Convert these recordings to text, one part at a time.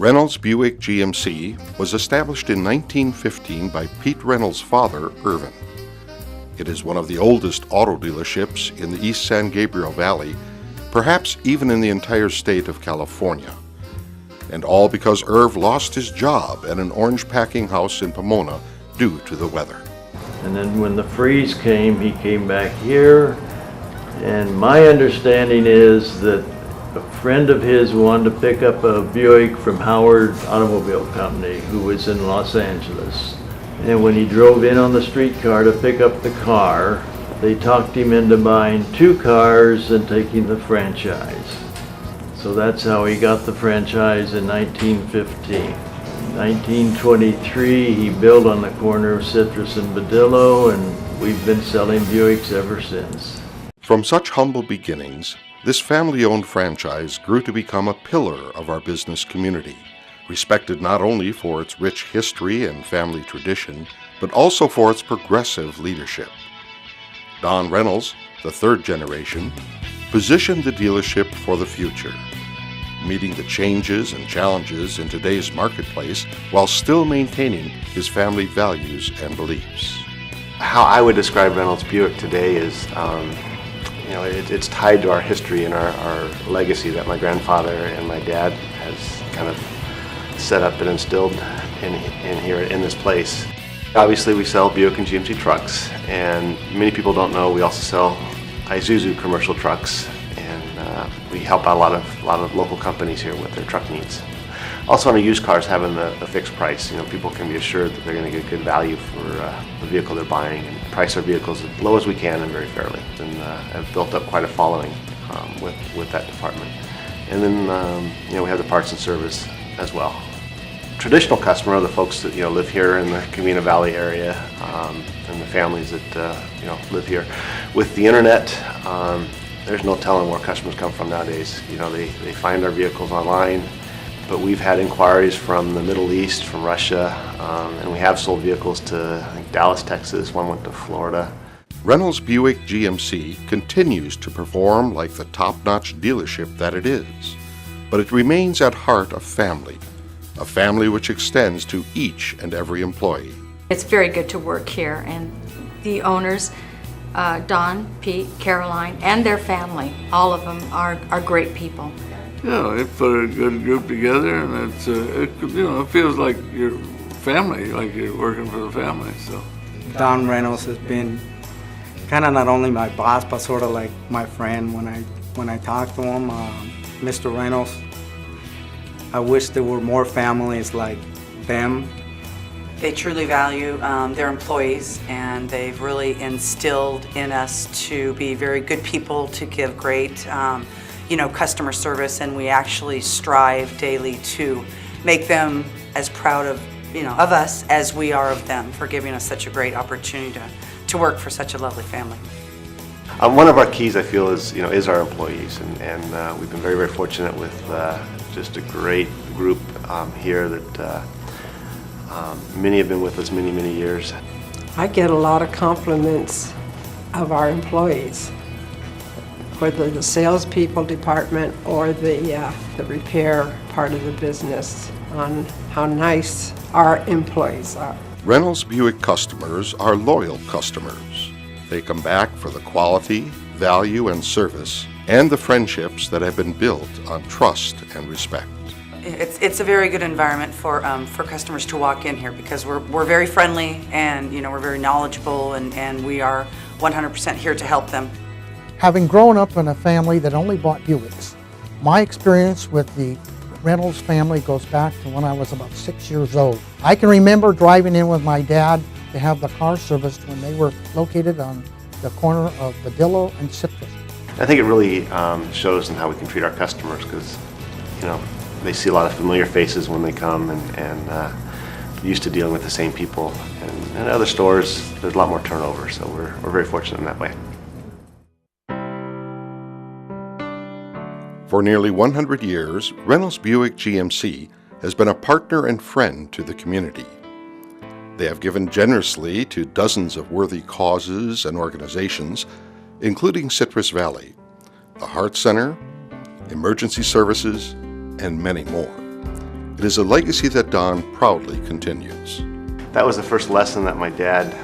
Reynolds Buick GMC was established in 1915 by Pete Reynolds' father, Irvin. It is one of the oldest auto dealerships in the East San Gabriel Valley, perhaps even in the entire state of California. And all because Irv lost his job at an orange packing house in Pomona due to the weather. And then when the freeze came, he came back here, and my understanding is that a friend of his wanted to pick up a Buick from Howard Automobile Company, who was in Los Angeles. And when he drove in on the streetcar to pick up the car, they talked him into buying 2 cars and taking the franchise. So that's how he got the franchise in 1915. 1923, he built on the corner of Citrus and Badillo, and we've been selling Buicks ever since. From such humble beginnings, this family-owned franchise grew to become a pillar of our business community, respected not only for its rich history and family tradition, but also for its progressive leadership. Don Reynolds, the 3rd generation, positioned the dealership for the future, meeting the changes and challenges in today's marketplace while still maintaining his family values and beliefs. How I would describe Reynolds Buick today is it's tied to our history and our legacy that my grandfather and my dad has kind of set up and instilled in here in this place. Obviously we sell Buick and GMC trucks, and many people don't know we also sell Isuzu commercial trucks, and we help out a lot of local companies here with their truck needs. Also on the used cars, having the fixed price, people can be assured that they're going to get good value for the vehicle they're buying, and price our vehicles as low as we can and very fairly, and have built up quite a following with that department. And then we have the parts and service as well. Traditional customer are the folks that live here in the Covina Valley area, and the families that live here. With the internet, there's no telling where customers come from nowadays. They find our vehicles online. But we've had inquiries from the Middle East, from Russia, and we have sold vehicles to, I think, Dallas, Texas. One went to Florida. Reynolds Buick GMC continues to perform like the top-notch dealership that it is, but it remains at heart a family which extends to each and every employee. It's very good to work here, and the owners, Don, Pete, Caroline, and their family, all of them are great people. They put a good group together, and it feels like your family, like you're working for the family. So Don Reynolds has been kind of not only my boss, but sort of like my friend when I talk to him. Mr. Reynolds, I wish there were more families like them. They truly value their employees, and they've really instilled in us to be very good people, to give great customer service, and we actually strive daily to make them as proud of us as we are of them for giving us such a great opportunity to work for such a lovely family. One of our keys, I feel, is our employees, and we've been very, very fortunate with just a great group here that many have been with us many, many years. I get a lot of compliments of our employees, whether the salespeople department or the repair part of the business, on how nice our employees are. Reynolds Buick customers are loyal customers. They come back for the quality, value, and service, and the friendships that have been built on trust and respect. It's a very good environment for customers to walk in here, because we're very friendly, and we're very knowledgeable, and we are 100% here to help them. Having grown up in a family that only bought Buicks, my experience with the Reynolds family goes back to when I was about 6 years old. I can remember driving in with my dad to have the car serviced when they were located on the corner of Badillo and Citrus. I think it really shows in how we can treat our customers, because they see a lot of familiar faces when they come, and used to dealing with the same people. And in other stores, there's a lot more turnover, so we're very fortunate in that way. For nearly 100 years, Reynolds Buick GMC has been a partner and friend to the community. They have given generously to dozens of worthy causes and organizations, including Citrus Valley, the Heart Center, emergency services, and many more. It is a legacy that Don proudly continues. That was the first lesson that my dad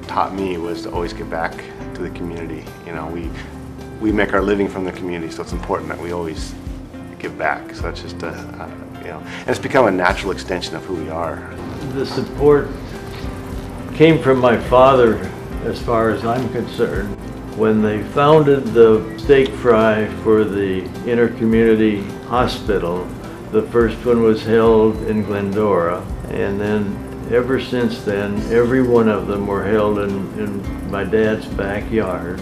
taught me, was to always give back to the community. You know, we make our living from the community, so it's important that we always give back. So that's just you know, and it's become a natural extension of who we are. The support came from my father, as far as I'm concerned. When they founded the steak fry for the intercommunity hospital, the first one was held in Glendora, and then ever since then, every one of them were held in my dad's backyard.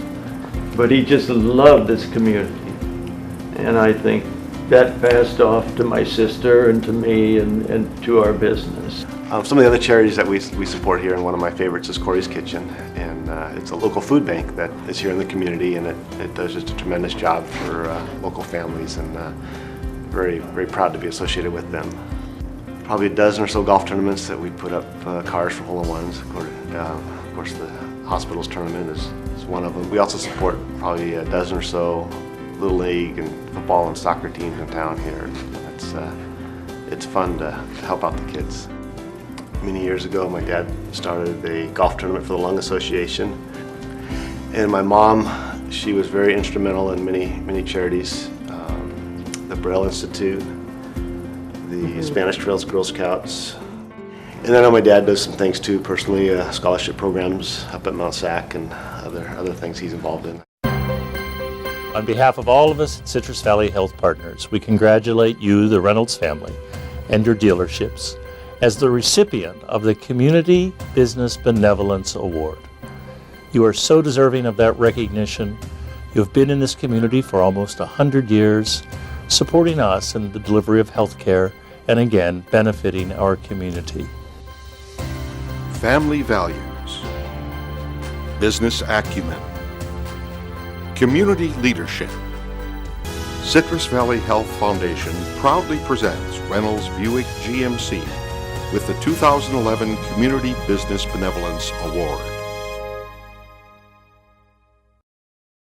But he just loved this community. And I think that passed off to my sister and to me and to our business. Some of the other charities that we support here, and one of my favorites is Corey's Kitchen. And it's a local food bank that is here in the community, and it does just a tremendous job for local families, and very, very proud to be associated with them. Probably a dozen or so golf tournaments that we put up cars for hole-in-ones. Of course, the hospital's tournament is one of them. We also support probably a dozen or so Little League and football and soccer teams in town here. It's fun to help out the kids. Many years ago, my dad started a golf tournament for the Lung Association. And my mom, she was very instrumental in many charities. The Braille Institute, the Spanish Trails Girl Scouts. And I know my dad does some things too, personally, scholarship programs up at Mount Sac and other things he's involved in. On behalf of all of us at Citrus Valley Health Partners, we congratulate you, the Reynolds family, and your dealerships as the recipient of the Community Business Benevolence Award. You are so deserving of that recognition. You have been in this community for almost 100 years, supporting us in the delivery of health care and again, benefiting our community. Family values, business acumen, community leadership. Citrus Valley Health Foundation proudly presents Reynolds Buick GMC with the 2011 Community Business Benevolence Award.